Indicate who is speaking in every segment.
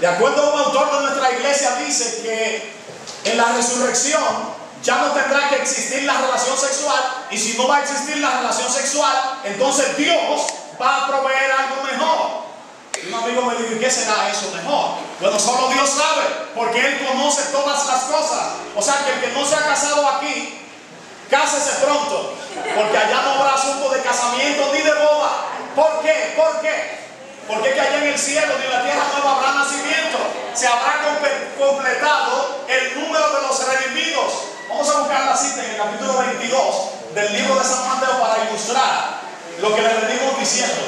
Speaker 1: De acuerdo a un autor de nuestra iglesia, dice que en la resurrección ya no tendrá que existir la relación sexual, y si no va a existir la relación sexual, entonces Dios va a proveer algo mejor. Y un amigo me dijo: ¿qué será eso mejor? Bueno, solo Dios sabe, porque Él conoce todas las cosas. O sea que el que no se ha casado aquí, cásese pronto, porque allá no habrá asunto de casamiento ni de boda. ¿Por qué? ¿Por qué? Porque es que allá en el cielo ni en la tierra nueva habrá nacimiento. Se habrá completado el número de los redimidos. Vamos a buscar la cita en el capítulo 22 del libro de San Mateo para ilustrar lo que le venimos diciendo.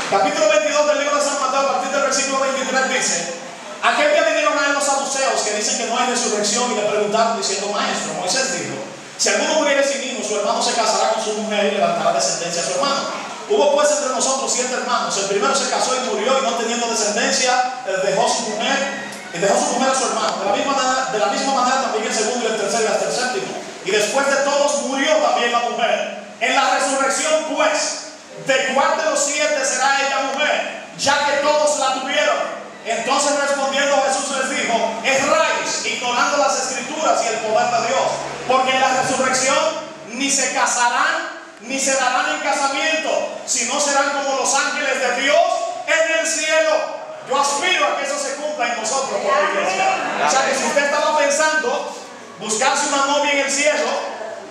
Speaker 1: Capítulo 22 del libro de San Mateo, a partir del versículo 23 dice: aquel día vinieron a él los saduceos, que dicen que no hay resurrección, y le preguntaron diciendo: maestro, Moisés dijo, si alguno muriere sin hijo, su hermano se casará con su mujer y levantará descendencia a su hermano. Hubo pues entre nosotros 7 hermanos. El primero se casó y murió, y no teniendo descendencia, dejó su mujer a su hermano. De la misma manera también el segundo, y el tercero, y hasta el séptimo. Y después de todos murió también la mujer. En la resurrección, pues, ¿de cuál de los 7 será ella mujer, ya que todos la tuvieron? Entonces respondiendo Jesús les dijo: erráis, ignorando las escrituras y el poder de Dios, porque en la resurrección ni se casarán ni se darán en casamiento, sino serán como los ángeles de Dios en el cielo. Yo aspiro a que eso se cumpla en nosotros como iglesia. O sea que si usted estaba pensando buscarse una novia en el cielo,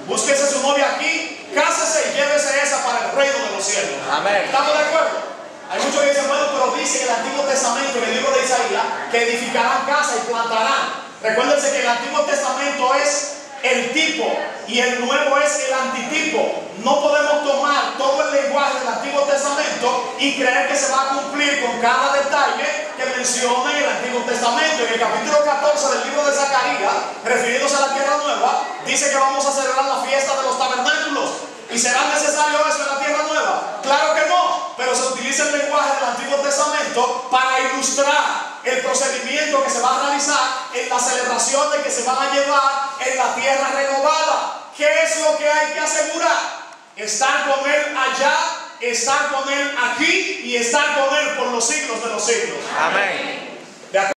Speaker 1: búsquese su novia aquí, cásese y llévese esa para el reino de los cielos. Amén. ¿Estamos de acuerdo? Hay muchos que dicen: bueno, pero dice en el Antiguo Testamento, en el libro de Isaías, que edificarán casa y plantarán. Recuérdense que el Antiguo Testamento es el tipo y el nuevo es el antitipo. No podemos tomar todo el lenguaje del Antiguo Testamento y creer que se va a cumplir con cada detalle que menciona en el Antiguo Testamento. En el capítulo 14 del libro de Zacarías, refiriéndose a la tierra nueva, dice que vamos a celebrar la fiesta de los tabernáculos. ¿Y será necesario eso en la tierra nueva? Claro que no, pero se utiliza el lenguaje del Antiguo Testamento para ilustrar el procedimiento que se va a realizar en la celebración de que se van a llevar en la tierra renovada. ¿Qué es lo que hay que asegurar? Estar con Él allá, estar con Él aquí y estar con Él por los siglos de los siglos. Amén.